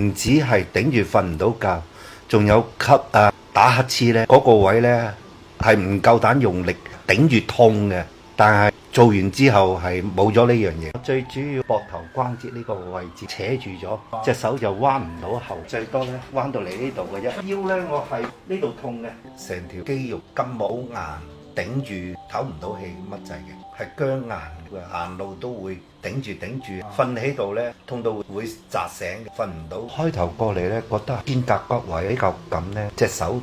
唔止係頂住瞓唔到覺，仲有咳啊、打乞嗤呢。嗰個位呢係唔夠膽用力頂住痛嘅，但係做完之後係冇咗呢樣嘢。最主要膊頭關節呢個位置扯住咗，隻手就彎唔到後，最多呢彎到嚟呢度嘅啫。腰呢，我係呢度痛嘅，成條肌肉筋膜硬，頂住唞唔到氣乜滯嘅，係僵硬嘅，行路都會頂住，瞓喺度呢，痛到會扎醒，瞓唔到。開頭過嚟呢，覺得肩胛骨位比較緊呢，隻手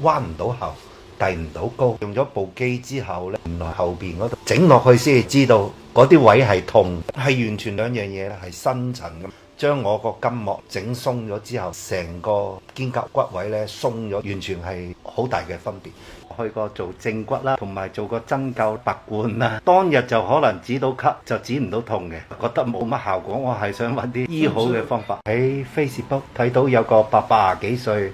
彎唔到後，遞唔到高。用咗部機之後呢，原來後邊嗰度整落去先至知道嗰啲位係痛，係完全兩樣嘢，係深層咁。將我個筋膜整鬆咗之後，成個肩胛骨位呢鬆咗，完全係好大嘅分別。去過做正骨啦，同埋做過針灸拔罐啦。當日就可能止到咳，就止唔到痛嘅，覺得冇乜效果。我係想揾啲醫好嘅方法。喺 Facebook 睇到有個伯伯廿幾歲，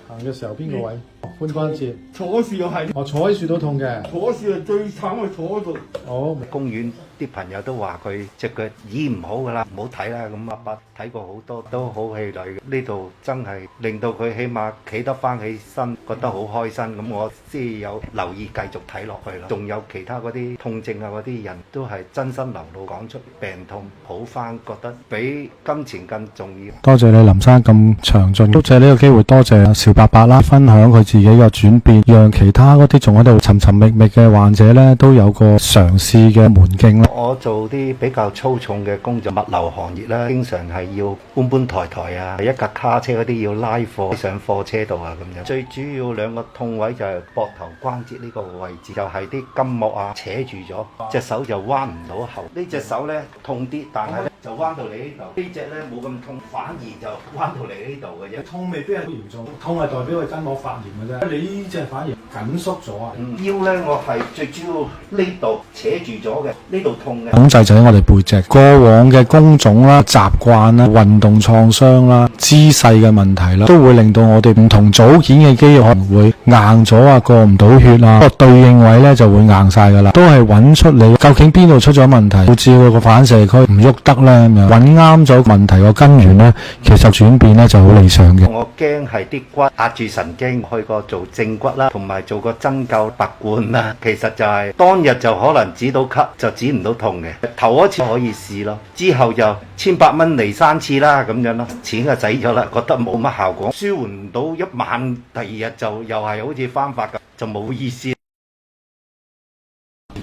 行嘅時候邊個位？髖關節。坐樹又係。我坐喺樹都痛嘅。坐樹係最慘，係坐喺度。哦，公園啲朋友都話佢隻腳醫唔好噶啦，唔好睇啦。咁阿伯睇過好多，都好氣餒嘅。呢度真係令到佢起碼企得翻起身，覺得好開心。咁我先有留意繼續睇落去啦。仲有其他嗰啲痛症啊，嗰啲人都係真心流露講出病痛好翻，覺得比金錢更重要。多謝你林生咁詳盡，多謝呢個機會，多謝邵伯伯啦，分享佢自己嘅轉變，讓其他嗰啲仲喺度尋尋覓覓嘅患者呢，都有個嘗試嘅門徑啦。我做啲比較粗重嘅工作，物流行業啦，經常係要搬抬啊，一架卡車嗰啲要拉貨上貨車度啊咁樣。最主要兩個痛位就係膊頭關節呢個位置，就係啲筋膜啊扯住咗，隻手就彎唔到後。呢隻手呢痛啲，但係呢就彎到嚟呢度。呢隻呢冇咁痛，反而就彎到嚟呢度嘅啫。痛未必係好嚴重，痛係代表佢筋膜發炎嘅啫。你呢隻反而緊縮咗啊！腰呢，我係最主要呢度扯住咗嘅，呢度痛嘅。控制就喺我哋背脊，過往嘅工種啦、習慣啦、運動創傷啦、姿勢嘅問題啦，都會令到我哋唔同組件嘅肌肉可能會硬咗啊，過唔到血啊，個對應位咧就會硬晒噶啦。都係揾出你究竟邊度出咗問題，導致佢個反射區唔喐得咧咁樣，揾啱咗問題個根源咧，其實轉變咧就好理想嘅。我驚係啲骨壓住神經，去過做正骨啦，同埋做過針灸拔罐啦。其實就係當日就可能止到咳，就止唔到痛嘅。頭一次可以試咯，之後就1,800蚊嚟3次啦咁樣咯，錢就使咗啦，覺得冇乜效果，舒緩唔到一晚，第二日就又係好似翻發咁，就冇意思。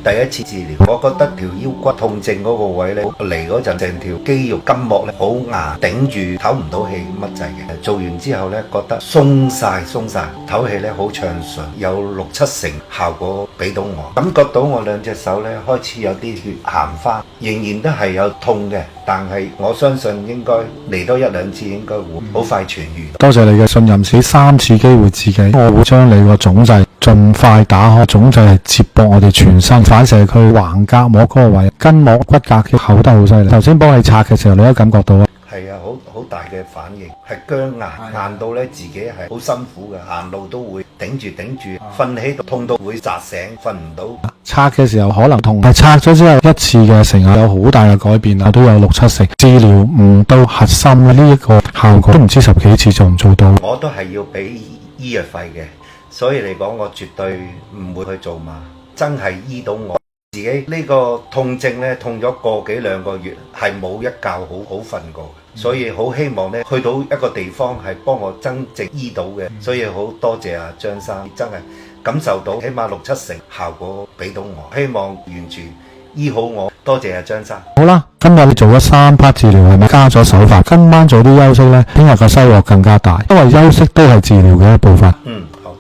第一次治療，我覺得條腰骨痛症嗰個位呢，嚟嗰陣成條肌肉筋膜呢好硬，頂住唞唔到氣乜滯嘅。做完之後呢，覺得鬆晒，唞氣呢好暢順，有6-7成效果俾到我，感覺到我兩隻手呢開始有啲血行翻，仍然都係有痛嘅，但係我相信應該嚟多1-2次應該會好快痊愈。多謝你嘅信任，俾3次機會自己，我會將你個總掣盡快打開，總掣係接駁我哋全身反射區橫膈膜嗰個位，筋膜骨骼嘅厚得好犀利。頭先幫你拆嘅時候，你都感覺到啊？係啊，好大嘅反應，係僵硬到咧自己係好辛苦嘅，行路都會頂住，瞓喺度痛到會扎醒，瞓唔到。拆嘅時候可能痛，但係拆咗之後一次嘅成效有好大嘅改變啊，都有6-7成。治療唔到核心呢一個效果，都唔知10幾次做唔做到。我都係要俾醫藥費嘅，所以嚟講我絕對唔會去做嘛，真係醫到我。自己呢個痛症呢，痛咗個幾2個月，係冇一覺好瞓過，所以好希望呢去到一個地方係幫我真正醫到嘅，所以好多謝阿張生，真係感受到起碼6-7成效果俾到我，希望完全醫好我，多謝阿張生。好啦，今日你做咗3 part 治療，係咪加咗手法？今晚早啲休息呢，聽日嘅收穫更加大，因為休息都係治療嘅一部分。好。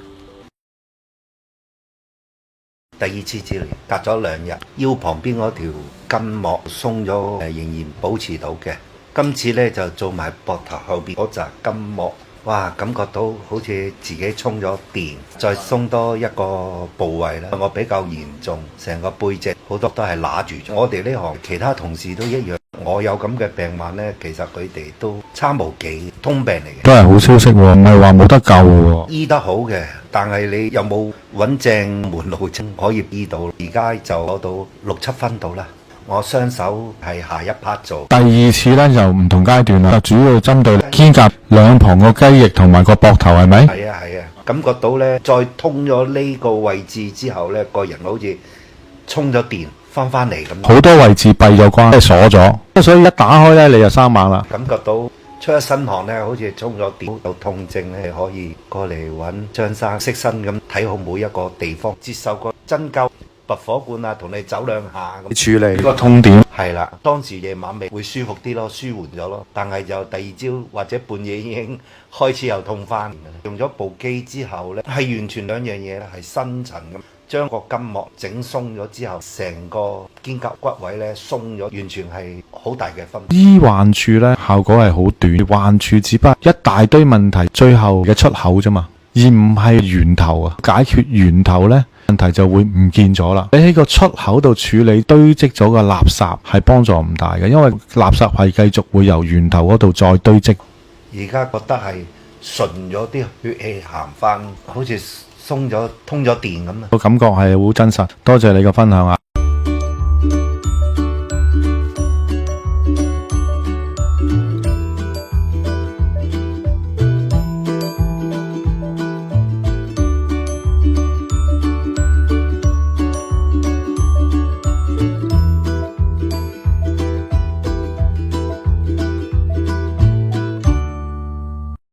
第2次治療隔咗2日，腰旁邊嗰條筋膜鬆咗，仍然保持到嘅。今次呢就做埋膊頭後邊嗰紮筋膜，哇，感覺到好似自己充咗電，再鬆多一個部位啦。我比較嚴重，成個背脊好多都係揦住。我哋呢行其他同事都一樣，我有咁嘅病患呢，其實佢哋都差無幾，通病嚟嘅。都係好消息喎，唔係話冇得救喎。醫得好嘅，但係你有冇揾正門路可以醫到？而家就攞到6-7分到啦。我雙手係下一 part 做。第二次呢就唔同階段啦，主要針對肩胛兩旁個雞翼同埋個膊頭，係咪？係啊係啊，感覺到呢，再通咗呢個位置之後呢，個人好似充咗電，翻嚟咁。好多位置閉咗關，即係鎖咗，所以一打開呢，你就生猛啦。感覺到出一身汗呢，好似充咗電，有痛症呢，可以過嚟揾張生悉身咁睇好每一個地方，接受個針灸。拔火罐啊，同你走兩下咁處理個痛點。係啦，當時夜晚咪會舒服啲咯，舒緩咗咯。但係就第二朝或者半夜已經開始又痛翻。用咗部機之後呢，係完全兩樣嘢啦，係新陳咁，將個筋膜整鬆咗之後，成個肩胛骨位呢鬆咗，完全係好大嘅分別。醫患處呢效果係好短，患處只不過一大堆問題，最後嘅出口啫嘛，而唔係源頭啊。解決源頭呢，問題就會唔見咗啦。你喺個出口度處理堆積咗個垃圾係幫助唔大嘅，因為垃圾係繼續會由源頭嗰度再堆積。而家覺得係順咗啲血氣行翻，好似鬆咗通咗電咁啊！個感覺係好真實。多謝你嘅分享啊！